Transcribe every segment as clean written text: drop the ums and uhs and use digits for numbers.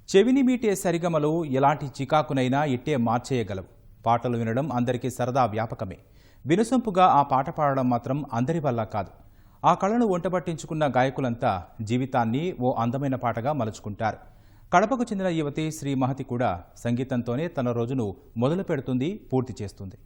చెవిని మీటే సరిగమలు ఎలాంటి చికాకునైనా ఇట్టే మార్చేయగలవు. పాటలు వినడం అందరికీ సరదా వ్యాపకమే. వినసొంపుగా ఆ పాట పాడడం మాత్రం అందరి వల్ల కాదు. ఆ కళను ఒంటబట్టించుకున్న గాయకులంతా జీవితాన్ని ఓ అందమైన పాటగా మలుచుకుంటారు. కడపకు చెందిన యువతి శ్రీ మహతి కూడా సంగీతంతోనే తన రోజును మొదలు పెడుతుంది, పూర్తి చేస్తుంది.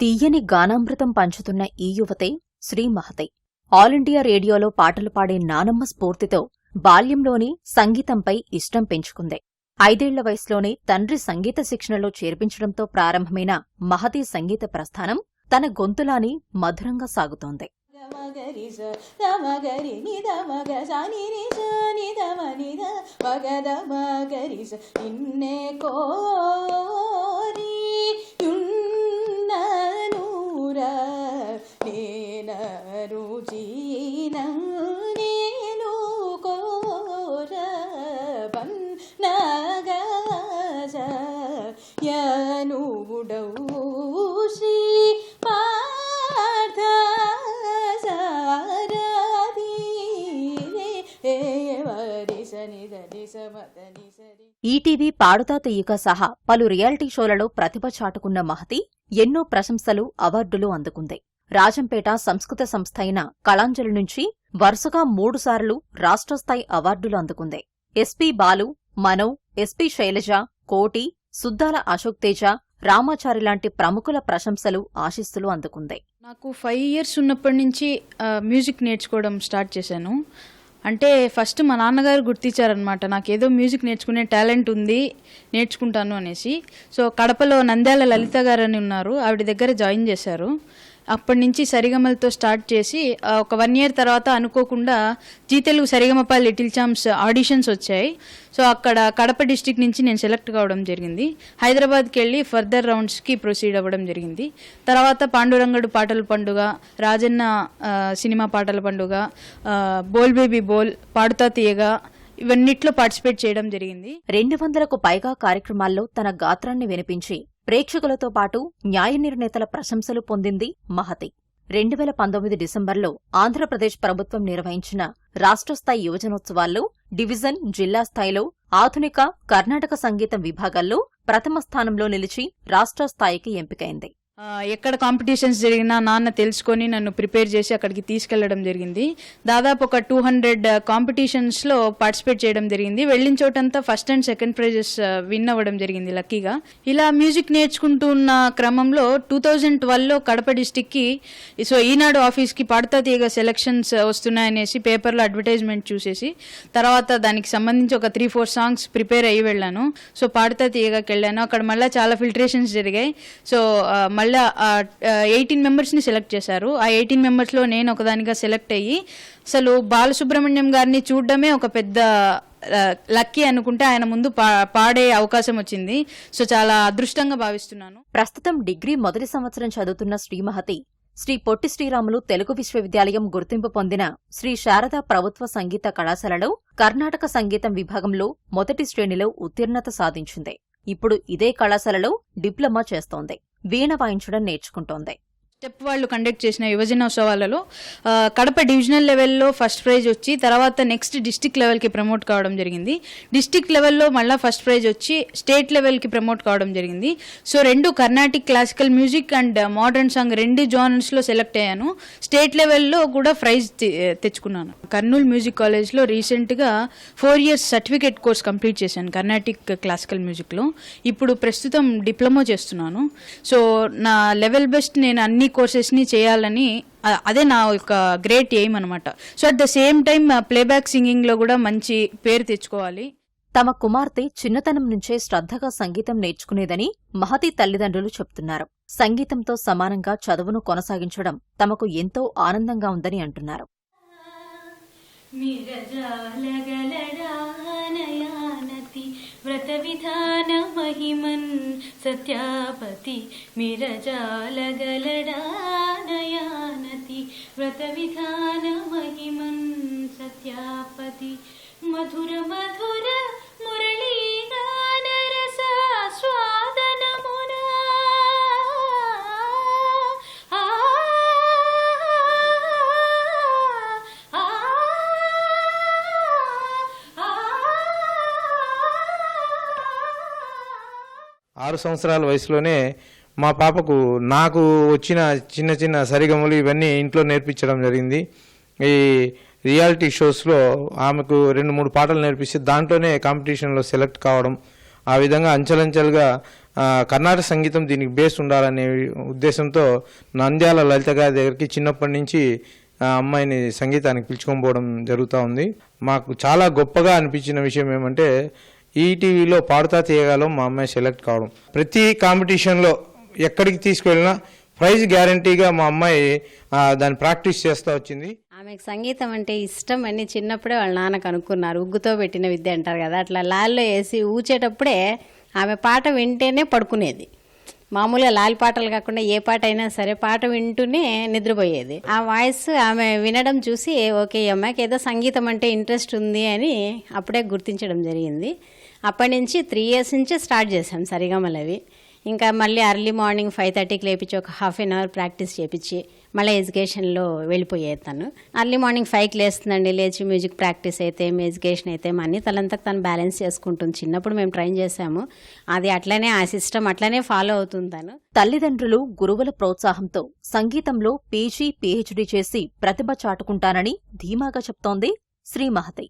తీయని గానామృతం పంచుతున్న ఈ యువతే శ్రీ మహతి. ఆల్ ఇండియా రేడియోలో పాటలు పాడే నానమ్మ స్ఫూర్తితో బాల్యంలోని సంగీతంపై ఇష్టం పెంచుకుంది. 5 ఏళ్ల వయసులోనే తండ్రి సంగీత శిక్షణలో చేర్పించడంతో ప్రారంభమైన మహతి సంగీత ప్రస్థానం తన గొంతులాని మధురంగా సాగుతోంది. ఈటీవీ పాడుతా తీయక సహా పలు రియాలిటీ షోలలో ప్రతిభ చాటుకున్న మహతి ఎన్నో ప్రశంసలు, అవార్డులు అందుకుంది. రాజంపేట సంస్కృత సంస్థ అయిన కళాంజలి నుంచి వరుసగా 3 సార్లు రాష్ట్రస్థాయి అవార్డులు అందుకుంది. ఎస్పీ బాలు, మనో, ఎస్పీ శైలజ, కోటి, సుద్దాల అశోక్ తేజ, రామాచారి లాంటి ప్రముఖుల ప్రశంసలు, ఆశీస్సులు అందుకుంది. నాకు 5 years ఉన్నప్పటి నుంచి మ్యూజిక్ నేర్చుకోవడం స్టార్ట్ చేశాను. అంటే ఫస్ట్ మా నాన్నగారు గుర్తించారనమాట, నాకేదో మ్యూజిక్ నేర్చుకునే టాలెంట్ ఉంది, నేర్చుకుంటాను అనేసి. సో కడపలో నంద్యాల లలిత గారు అని ఉన్నారు, ఆవిడ దగ్గర జాయిన్ చేశారు. అప్పటి నుంచి సరిగమలతో స్టార్ట్ చేసి ఒక 1 year తర్వాత అనుకోకుండా Zee Telugu Sa Re Ga Ma Pa little champs auditions వచ్చాయి. సో అక్కడ కడప డిస్టిక్ నుంచి నేను సెలెక్ట్ కావడం జరిగింది. హైదరాబాద్కి వెళ్ళి ఫర్దర్ రౌండ్స్కి ప్రొసీడ్ అవ్వడం జరిగింది. తర్వాత పాండురంగడు పాటల పండుగ, రాజన్న సినిమా పాటల పండుగ, బోల్ బేబీ బోల్, పాడుతా తీయగా, ఇవన్నిట్లో పార్టిసిపేట్ చేయడం జరిగింది. 200కు పైగా కార్యక్రమాల్లో తన గాత్రాన్ని వినిపించి ప్రేక్షకులతో పాటు న్యాయ నిర్ణేతల ప్రశంసలు పొందింది మహతి. 2019 డిసెంబర్లో ఆంధ్రప్రదేశ్ ప్రభుత్వం నిర్వహించిన రాష్ట్రస్థాయి యువజనోత్సవాల్లో డివిజన్, జిల్లా స్థాయిలో ఆధునిక, కర్ణాటక సంగీతం విభాగాల్లో ప్రథమ స్థానంలో నిలిచి రాష్ట్ర స్థాయికి ఎంపికైంది. ఎక్కడ కాంపిటీషన్స్ జరిగినా నాన్న తెలుసుకొని నన్ను ప్రిపేర్ చేసి అక్కడికి తీసుకెళ్లడం జరిగింది. దాదాపు ఒక 200 కాంపిటీషన్స్లో పార్టిసిపేట్ చేయడం జరిగింది. వెళ్ళిన చోటంతా first and second prizes win అవ్వడం జరిగింది లక్కీగా. ఇలా మ్యూజిక్ నేర్చుకుంటున్న క్రమంలో 2012లో కడప డిస్టిక్కి ఈనాడు ఆఫీస్కి పాడుతా తీయగా సెలక్షన్స్ వస్తున్నాయనేసి పేపర్లో అడ్వర్టైజ్మెంట్ చూసేసి తర్వాత దానికి సంబంధించి ఒక 3-4 సాంగ్స్ ప్రిపేర్ అయ్యి వెళ్ళాను. సో పాడుతా తీయగాకి వెళ్ళాను. అక్కడ మళ్ళీ చాలా ఫిల్టరేషన్స్ జరిగాయి. సో మళ్ళీ 18 మెంబర్స్ని సెలెక్ట్ చేశారు. ఆ 18 మెంబర్స్లో నేను ఒకదానిగా సెలెక్ట్ అయ్యి అసలు బాలసుబ్రహ్మణ్యం గారిని చూడడమే ఒక పెద్ద లక్కీ అనుకుంటే ఆయన ముందు పాడే అవకాశం వచ్చింది. సో చాలా అదృష్టంగా భావిస్తున్నాను. ప్రస్తుతం డిగ్రీ మొదటి సంవత్సరం చదువుతున్న శ్రీమహతి శ్రీ పొట్టి శ్రీరాములు తెలుగు విశ్వవిద్యాలయం గుర్తింపు పొందిన శ్రీ శారదా ప్రభుత్వ సంగీత కళాశాలలో కర్ణాటక సంగీతం విభాగంలో మొదటి శ్రేణిలో ఉత్తీర్ణత సాధించింది. ఇప్పుడు ఇదే కళాశాలలో డిప్లొమా చేస్తోంది. వీణ వాయించడం నేర్చుకుంటోంది. స్టెప్ వాళ్ళు కండక్ట్ చేసిన యువజనోత్సవాలలో కడప డివిజనల్ లెవెల్లో ఫస్ట్ ప్రైజ్ వచ్చి తర్వాత నెక్స్ట్ డిస్టిక్ లెవెల్కి ప్రమోట్ కావడం జరిగింది. డిస్టిక్ లెవెల్లో మళ్ళీ ఫస్ట్ ప్రైజ్ వచ్చి స్టేట్ లెవెల్కి ప్రమోట్ కావడం జరిగింది. So 2 Carnatic classical music and modern song 2 జోనర్స్లో సెలెక్ట్ అయ్యాను. స్టేట్ లెవెల్లో కూడా ప్రైజ్ తెచ్చుకున్నాను. కర్నూలు మ్యూజిక్ కాలేజ్లో రీసెంట్గా 4 years సర్టిఫికేట్ కోర్స్ కంప్లీట్ చేశాను కర్ణాటిక్ క్లాసికల్ మ్యూజిక్లో. ఇప్పుడు ప్రస్తుతం డిప్లొమా చేస్తున్నాను. సో నా లెవెల్ బెస్ట్ నేను అన్ని కోర్సెస్ని చేయాలని, అదే నా ఒక గ్రేట్ ఎయిమ్ అనమాట. So at the same time playback సింగింగ్లో కూడా మంచి పేరు తెచ్చుకోవాలి. తమ కుమార్తె చిన్నతనం నుంచే శ్రద్ధగా సంగీతం నేర్చుకునేదని మహతి తల్లిదండ్రులు చెప్తున్నారు. సంగీతంతో సమానంగా చదువును కొనసాగించడం తమకు ఎంతో ఆనందంగా ఉందని అంటున్నారు. వ్రత విధాన మహిమన్ సత్యాపతి మిరజాలగలడానయానతి వ్రత విధాన మహిమన్ సత్యాపతి మధుర మధుర మురళీగాన రసాస్వాదనమునా ఆరు సంవత్సరాల వయసులోనే మా పాపకు నాకు వచ్చిన చిన్న చిన్న సరిగమలు ఇవన్నీ ఇంట్లో నేర్పించడం జరిగింది. ఈ రియాలిటీ షోస్లో ఆమెకు 2-3 పాటలు నేర్పిస్తే దాంట్లోనే కాంపిటీషన్లో సెలెక్ట్ కావడం, ఆ విధంగా అంచెలంచెలుగా కర్ణాటక సంగీతం దీనికి బేస్ ఉండాలనే ఉద్దేశంతో నంద్యాల లలిత గారి దగ్గరికి చిన్నప్పటి నుంచి ఆ అమ్మాయిని సంగీతానికి పిలుచుకొని పోవడం జరుగుతూ ఉంది. మాకు చాలా గొప్పగా అనిపించిన విషయం ఏమంటే ఈటీవీలో పాడుతా తీయగాలో మా అమ్మాయి సెలెక్ట్ కావడం. ప్రతి కాంపిటీషన్లో ఎక్కడికి తీసుకువెళ్ళినా ప్రైజ్ గ్యారంటీగా మా అమ్మాయి దాన్ని ప్రాక్టీస్ చేస్తూ వచ్చింది. ఆమెకు సంగీతం అంటే ఇష్టం అని చిన్నప్పుడే వాళ్ళ నాన్న కనుక్కున్నారు. ఉగ్గుతో పెట్టిన విద్య అంటారు కదా, అట్లా లాల్లో వేసి ఊచేటప్పుడే ఆమె పాట వింటేనే పడుకునేది. మామూలుగా లాలి పాటలు కాకుండా ఏ పాట అయినా సరే పాట వింటూనే నిద్రపోయేది. ఆ వాయిస్ ఆమె వినడం చూసి ఓకే ఈ అమ్మాయికి ఏదో సంగీతం అంటే ఇంట్రెస్ట్ ఉంది అని అప్పుడే గుర్తించడం జరిగింది. అప్పటి నుంచి 3 years నుంచే స్టార్ట్ చేశాం సరిగమలవి. ఇంకా మళ్ళీ ఎర్లీ మార్నింగ్ 5:30కి లేపించి ఒక ½ an hour ప్రాక్టీస్ చేపించి మళ్ళీ ఎడ్యుకేషన్లో వెళ్ళిపోయేది. తను ఎర్లీ మార్నింగ్ 5కి లేస్తుందండి. లేచి మ్యూజిక్ ప్రాక్టీస్ అయితే ఎడ్యుకేషన్ అయితే అన్నీ తనంతకు తను బ్యాలెన్స్ చేసుకుంటుంది. చిన్నప్పుడు మేము ట్రైన్ చేశాము, అది అట్లనే ఆ సిస్టమ్ అట్లనే ఫాలో అవుతుంది తను. తల్లిదండ్రులు, గురువుల ప్రోత్సాహంతో సంగీతంలో PG, PhD చేసి ప్రతిభ చాటుకుంటానని ధీమాగా చెప్తోంది శ్రీ మహతి.